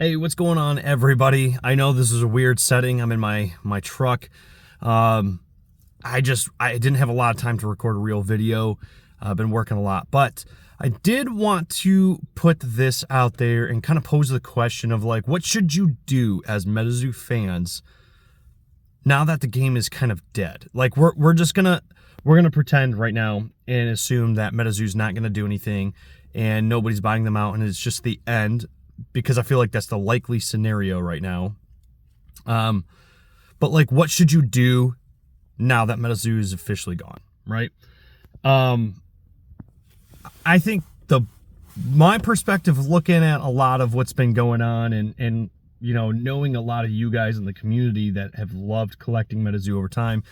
Hey, what's going on, everybody? I know this is a weird setting. I'm in my truck. I didn't have a lot of time to record a real video. I've been working a lot, but I did want to put this out there and kind of pose the question of like, what should you do as Metazoo fans now that the game is kind of dead? Like, we're gonna pretend right now and assume that Metazoo's not gonna do anything and nobody's buying them out and it's just the end, because I feel like that's the likely scenario right now. But like, what should you do now that Metazoo is officially gone, right? I think my perspective looking at a lot of what's been going on and you know, knowing a lot of you guys in the community that have loved collecting Metazoo over time,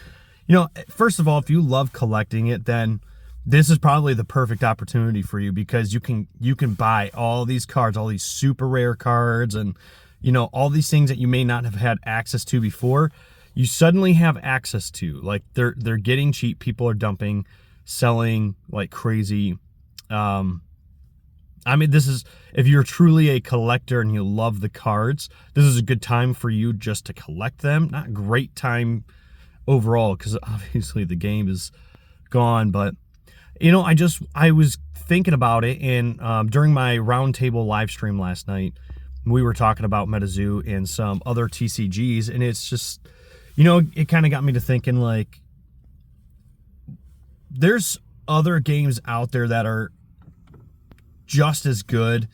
you know, first of all, if you love collecting it, then this is probably the perfect opportunity for you, because you can buy all these cards, all these super rare cards, and you know, all these things that you may not have had access to before. You suddenly have access to. Like, they're getting cheap. People are dumping, selling like crazy. I mean, this is, if you're truly a collector and you love the cards, this is a good time for you just to collect them. Not a great time overall, because obviously the game is gone, but you know, I was thinking about it, and during my roundtable live stream last night, we were talking about Metazoo and some other TCGs, and it's just, you know, it kind of got me to thinking, like, there's other games out there that are just as good.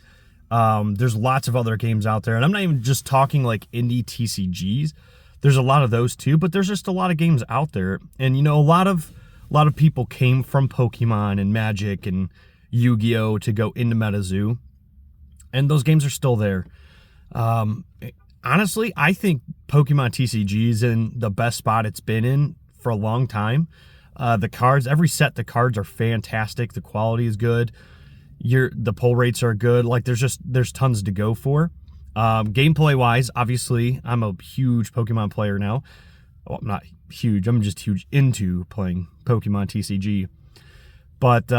There's lots of other games out there, and I'm not even just talking like indie TCGs. There's a lot of those too, but there's just a lot of games out there, and you know, a lot of people came from Pokemon and Magic and Yu-Gi-Oh to go into Metazoo, and those games are still there. Honestly, I think Pokemon TCG is in the best spot it's been in for a long time. The cards, every set, the cards are fantastic. The quality is good. The pull rates are good. Like, there's tons to go for. Gameplay wise, obviously, I'm a huge Pokemon player now. Well, I'm not huge. I'm just huge into playing Pokemon TCG. But,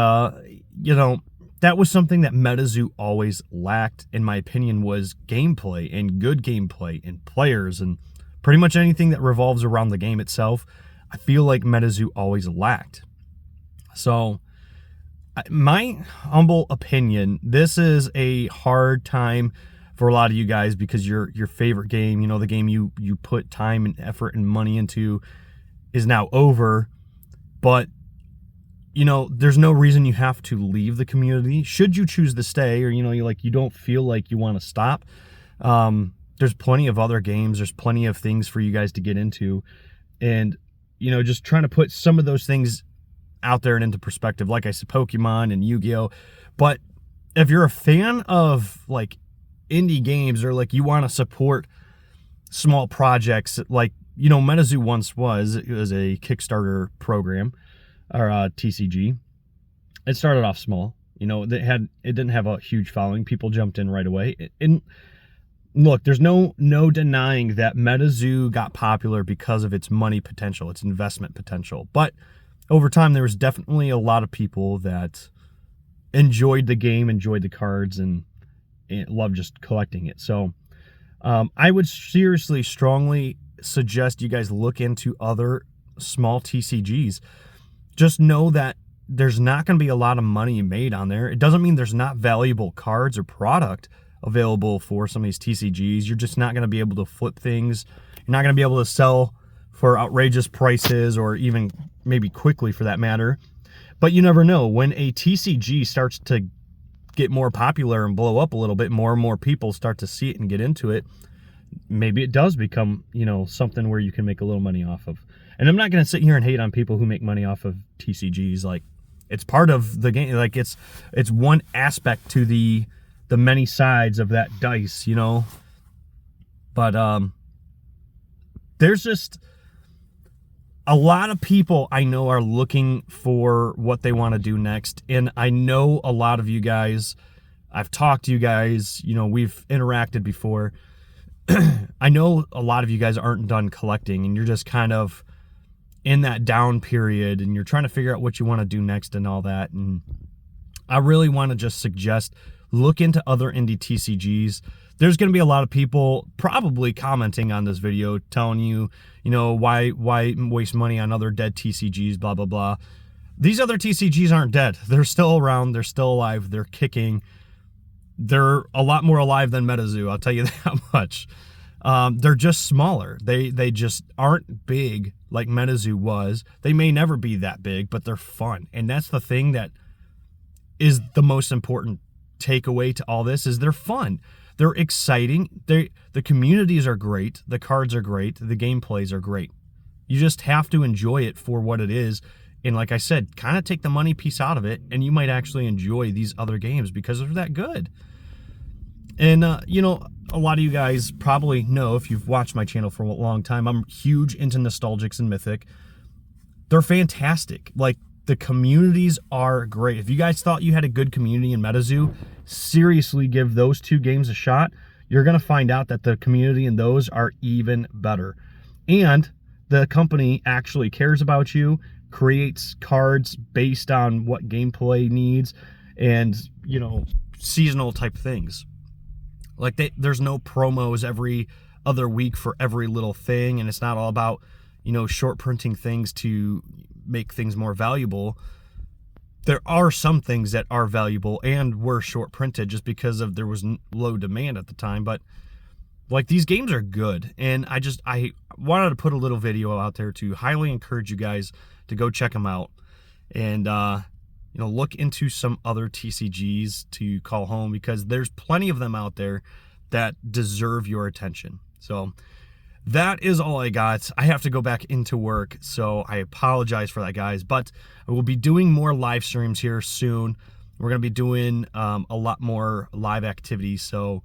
you know, that was something that Metazoo always lacked, in my opinion, was gameplay, and good gameplay, and players, and pretty much anything that revolves around the game itself. I feel like Metazoo always lacked. So, my humble opinion, this is a hard time for a lot of you guys, because your favorite game, you know, the game you put time and effort and money into, is now over. But, you know, there's no reason you have to leave the community should you choose to stay, or, you know, you don't feel like you want to stop. There's plenty of other games. There's plenty of things for you guys to get into. And, you know, just trying to put some of those things out there and into perspective. Like I said, Pokemon and Yu-Gi-Oh! But if you're a fan of, like, indie games, or like you want to support small projects, like, you know, Metazoo once was, it was a Kickstarter program, or a TCG. It started off small, you know, it didn't have a huge following. People jumped in right away. And look, there's no denying that Metazoo got popular because of its money potential, its investment potential. But over time, there was definitely a lot of people that enjoyed the game, enjoyed the cards, and love just collecting it. So I would seriously, strongly suggest you guys look into other small TCGs. Just know that there's not going to be a lot of money made on there. It doesn't mean there's not valuable cards or product available for some of these TCGs. You're just not going to be able to flip things. You're not going to be able to sell for outrageous prices, or even maybe quickly for that matter. But you never know. When a TCG starts to get more popular and blow up a little bit, more and more people start to see it and get into it, maybe it does become, you know, something where you can make a little money off of. And I'm not going to sit here and hate on people who make money off of TCGs. Like, it's part of the game. Like, it's one aspect to the many sides of that dice, you know. But there's just a lot of people I know are looking for what they want to do next. And I know a lot of you guys, I've talked to you guys, you know, we've interacted before. I know a lot of you guys aren't done collecting, and you're just kind of in that down period, and you're trying to figure out what you want to do next and all that. And I really want to just suggest, look into other indie TCGs. there's going to be a lot of people probably commenting on this video telling you, you know, why waste money on other dead TCGs, blah, blah, blah. These other TCGs aren't dead. They're still around. They're still alive. They're kicking. They're a lot more alive than Metazoo, I'll tell you that much. They're just smaller. They just aren't big like Metazoo was. They may never be that big, but they're fun. And that's the thing that is the most important takeaway to all this, is they're fun. They're exciting. The communities are great. The cards are great. The gameplays are great. You just have to enjoy it for what it is. And like I said, kind of take the money piece out of it, and you might actually enjoy these other games because they're that good. And, you know, a lot of you guys probably know, if you've watched my channel for a long time, I'm huge into Nostalgix and Mythik. They're fantastic. Like, the communities are great. If you guys thought you had a good community in Metazoo, seriously give those two games a shot. You're going to find out that the community in those are even better. And the company actually cares about you, creates cards based on what gameplay needs, and, you know, seasonal type things. Like, there's no promos every other week for every little thing, and it's not all about, you know, short printing things to make things more valuable. There are some things that are valuable and were short printed just because of there was low demand at the time, but like, these games are good, and I wanted to put a little video out there to highly encourage you guys to go check them out, and you know, look into some other TCGs to call home, because there's plenty of them out there that deserve your attention. So that is all I got. I have to go back into work, so I apologize for that, guys, but I will be doing more live streams here soon. We're going to be doing a lot more live activities, so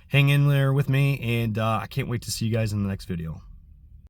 hang in there with me, and I can't wait to see you guys in the next video.